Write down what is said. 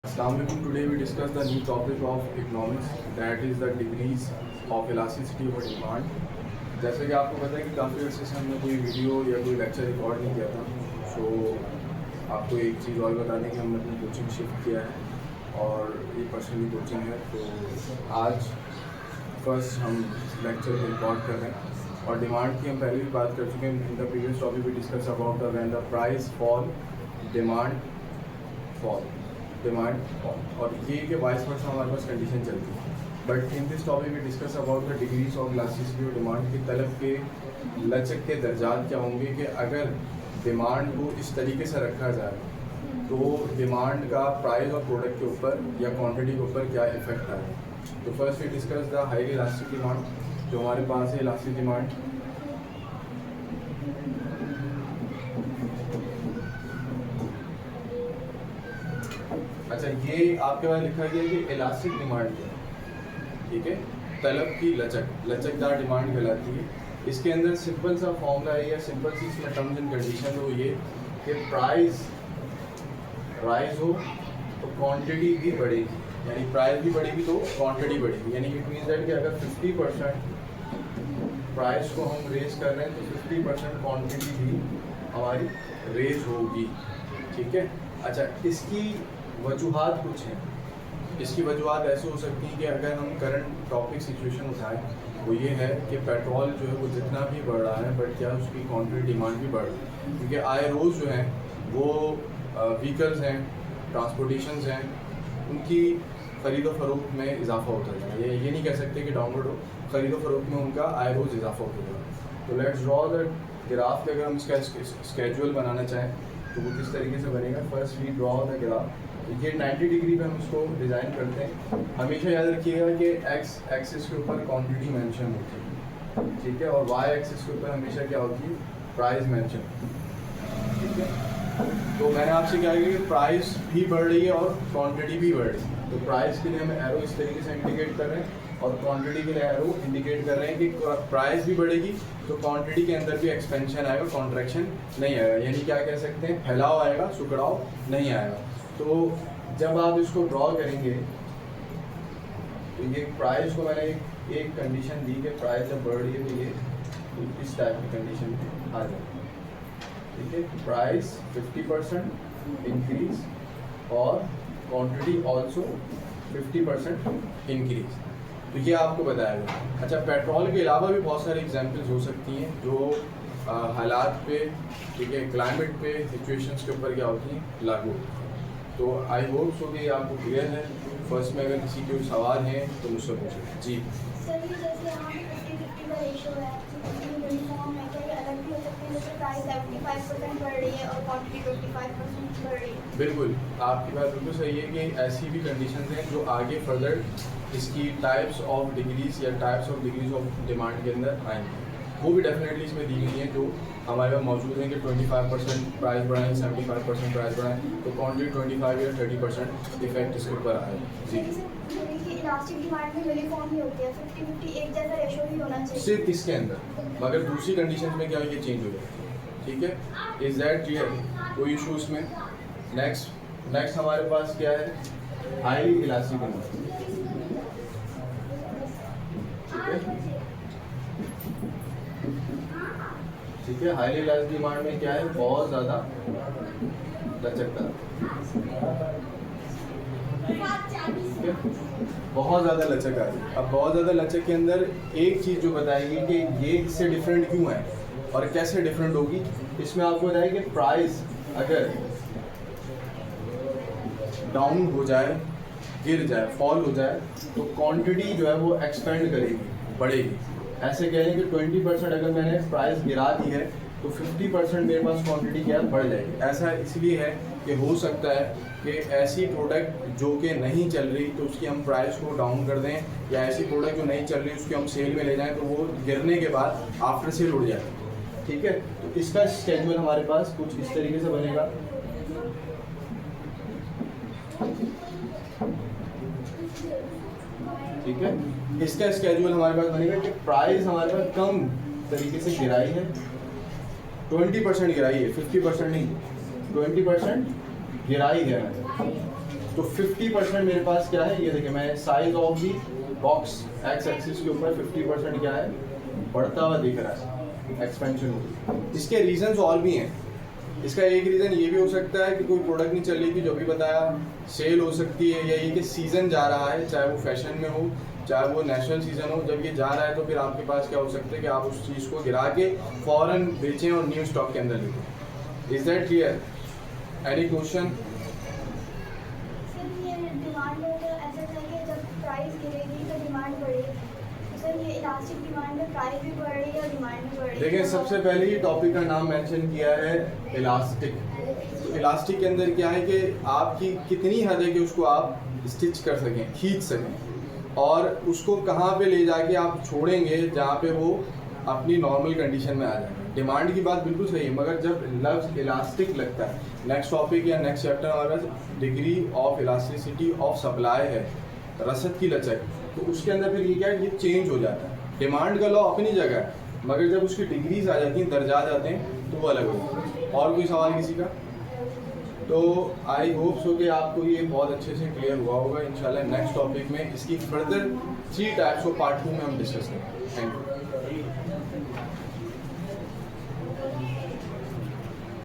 Assalamualaikum. Today we discuss the new topic of economics, that is the degrees of elasticity of demand. जैसे कि आपको पता है कि काफ़ी अर्से से हमने कोई वीडियो या कोई लेक्चर रिकॉर्ड नहीं किया था, सो आपको एक चीज़ और बता दें कि हमने अपनी कोचिंग शिफ्ट किया है और ये पर्सनली कोचिंग है। तो आज फर्स्ट हम लेक्चर को रिकॉर्ड कर रहे हैं और डिमांड की हम पहले भी बात कर चुके हैं। In the previous topic we discuss about the when the price fall, demand fall, और ये कि वाइस वर्सा हमारे पास कंडीशन चलती है। बट इन दिस टॉपिक में discuss about the degrees of elasticity और डिमांड की तलब के लचक के दर्जात क्या होंगे कि अगर डिमांड को इस तरीके से रखा जाए तो डिमांड का प्राइस और प्रोडक्ट के ऊपर या क्वांटिटी के ऊपर क्या इफेक्ट आए। तो first we discuss the highly elastic demand, जो हमारे पास है इलास्टिक डिमांड। अच्छा, ये आपके पास लिखा गया कि इलास्टिक डिमांड क्या है, ठीक है, तलब की लचकदार डिमांड कहलाती है। इसके अंदर सिंपल सा फॉर्मूला है या सिंपल सी इसमें टर्म्स एंड कंडीशन हो ये कि प्राइस राइज हो तो क्वांटिटी भी बढ़ेगी, यानी प्राइस भी बढ़ेगी तो क्वांटिटी बढ़ेगी। यानी इट मीन्स दैट कि अगर 50% प्राइस को हम रेज कर रहे हैं तो 50% क्वांटिटी भी हमारी रेज होगी, ठीक है। अच्छा, इसकी वजूहात कुछ हैं। इसकी वजूहात ऐसे हो सकती हैं कि अगर हम करंट टॉपिक सिचुएशन उठाएं, वो ये है कि पेट्रोल जो है वो जितना भी बढ़ रहा है बट क्या उसकी क्वांटिटी डिमांड भी बढ़ रही है, क्योंकि आए रोज़ जो हैं वो व्हीकल्स हैं, ट्रांसपोर्टेशंस हैं, उनकी ख़रीदो फरोख्त में इजाफा होता जा रहा है। ये नहीं कह सकते कि डाउनवर्ड हो, ख़रीदो फरोख्त में उनका आए रोज़ इजाफा होता जा रहा है। तो लेट्स ड्रॉ द ग्राफ पे अगर हम इसका स्केड्यूल बनाना चाहें तो वो किस तरीके से बनेगा। First we draw the graph. ये 90 डिग्री पे हम इसको डिज़ाइन करते हैं। हमेशा याद रखिएगा कि एक्स एक्सिस के ऊपर क्वांटिटी मेंशन होती है, ठीक है, और वाई एक्सिस के ऊपर हमेशा क्या होती है, प्राइस मेंशन, ठीक है। तो मैंने आपसे क्या किया कि प्राइस भी बढ़ रही है और क्वांटिटी भी बढ़ रही है। तो प्राइस के लिए हम एरो इस तरीके से इंडिकेट कर रहे हैं और क्वांटिटी के लिए एरो इंडिकेट कर रहे हैं कि प्राइस भी बढ़ेगी तो क्वांटिटी के अंदर भी एक्सपेंशन आएगा, कॉन्ट्रैक्शन नहीं आएगा। यानी क्या कह सकते हैं, फैलाव आएगा, सुकड़ाव नहीं आएगा। तो जब आप इसको ड्रॉ करेंगे तो ये प्राइस को मैंने एक कंडीशन दी कि प्राइस जब बढ़ रही है तो ये इस टाइप की कंडीशन में आ जाए, ठीक है। प्राइस 50% इंक्रीज और क्वांटिटी ऑल्सो 50% इंक्रीज। तो ये आपको बताया गया। अच्छा, पेट्रोल के अलावा भी बहुत सारी एग्जांपल्स हो सकती हैं जो हालात पे, ठीक है, क्लाइमेट पे, सिचुएशंस के ऊपर क्या होती हैं, लागू होती हैं। तो आई होप सो कि आपको क्लियर है। फर्स्ट में अगर किसी के सवाल हैं तो मुझसे पूछें। जी सर, ये जैसे यहाँ पे 50-50 का रेशो है, यूनिफॉर्म है, क्या ये अलग भी हो सकते हैं? जैसे प्राइस 75% बढ़ रही है और क्वांटिटी 25% बढ़ रही है। बिल्कुल, आपकी बात बिल्कुल सही है कि ऐसी भी कंडीशंस हैं जो आगे फर्दर इसकी टाइप्स ऑफ डिग्रीज या types of degrees of demand के अंदर आएंगे। वो भी डेफिनेटली इसमें दी गई हैं जो हमारे पास मौजूद हैं कि 25% प्राइस बढ़ाएं, 75% प्राइस बढ़ाएं, तो क्वांटिटी 25 या 30% इफेक्ट इसके ऊपर आए। जी, इलास्टिक डिमांड में यूनिफॉर्म ही होती है, 50-50 एक जैसा रेशो ही होना चाहिए सिर्फ इसके अंदर, मगर दूसरी कंडीशन में क्या ये चेंज हो जाए, ठीक है। Is that clear? कोई इशू इसमें? नेक्स्ट हमारे पास क्या है, हाईली इलास्टिक डिमांड, ठीक है। हाईली इलास्टिक डिमांड में क्या है, बहुत ज़्यादा लचकदार, ठीक है, बहुत ज़्यादा लचक आ रही है। अब बहुत ज़्यादा लचक के अंदर एक चीज़ जो बताएगी कि ये इससे डिफरेंट क्यों है और कैसे डिफरेंट होगी, इसमें आपको बताएगी कि प्राइस अगर डाउन हो जाए, गिर जाए, फॉल हो जाए, तो क्वांटिटी जो है वो एक्सपेंड करेगी, बढ़ेगी। ऐसे कह लें कि 20% अगर मैंने प्राइस गिरा दी है तो 50% मेरे पास क्वांटिटी क्या है, बढ़ जाएगी। ऐसा इसलिए है कि हो सकता है कि ऐसी प्रोडक्ट जो कि नहीं चल रही तो उसकी हम प्राइस को डाउन कर दें, या ऐसी प्रोडक्ट जो नहीं चल रही उसकी हम सेल में ले जाएं तो वो गिरने के बाद आफ्टर सेल उड़ जाए, ठीक है। तो इसका स्केड्यूल हमारे पास कुछ इस तरीके से बनेगा। ठीक है, इसका स्केड्यूल हमारे पास बनेगा कि प्राइस हमारे पास कम तरीके से गिराई है, 20% गिराई है, 50% नहीं, 20% गिराई है, तो 50% मेरे पास क्या है, ये देखिए मैं size of the box x axis के ऊपर 50% क्या है, बढ़ता हुआ दिख रहा है, एक्सपेंशन होगी। इसके रीजंस और भी हैं। इसका एक रीज़न ये भी हो सकता है कि कोई प्रोडक्ट नहीं चल रही थी, जो भी बताया, सेल हो सकती है, या ये कि सीज़न जा रहा है, चाहे वो फैशन में हो चाहे वो नेशनल सीज़न हो, जब ये जा रहा है तो फिर आपके पास क्या हो सकता है कि आप उस चीज़ को गिरा के फ़ौरन बेचें और न्यू स्टॉक के अंदर लें। Is that clear? Any question? Sir ये डिमांड में तो ऐसा था कि जब प्राइस गिरेगी तो डिमांड बढ़ेगी, तो सर ये इलास्टिक डिमांड में प्राइस भी बढ़ रही है और डिमांड भी बढ़ रही है। देखिए सबसे पहले ही टॉपिक का नाम मेंशन किया है इलास्टिक। तो इलास्टिक के अंदर क्या है कि आपकी कितनी हद है कि उसको आप स्टिच कर सकें, खींच सकें, और उसको कहाँ पे ले जाके आप छोड़ेंगे जहाँ पे वो अपनी नॉर्मल कंडीशन में आ जाए। डिमांड की बात बिल्कुल सही है, मगर जब लफ्ज़ इलास्टिक लगता है, नेक्स्ट टॉपिक या नेक्स्ट चैप्टर हमारा degree of elasticity of supply है, रसद की लचक, तो उसके अंदर फिर ये क्या है, ये चेंज हो जाता है। डिमांड का लॉ अपनी जगह है, मगर जब उसकी डिग्रीज आ जाती हैं, दर्जा आ जाते हैं, तो वो अलग हो जाता है। और कोई सवाल किसी का? तो आई होप सो कि आपको ये बहुत अच्छे से क्लियर हुआ होगा। इंशाल्लाह नेक्स्ट टॉपिक में इसकी फर्दर 3 टाइप्स को पार्ट 2 में हम डिस्कस करेंगे। Thank you.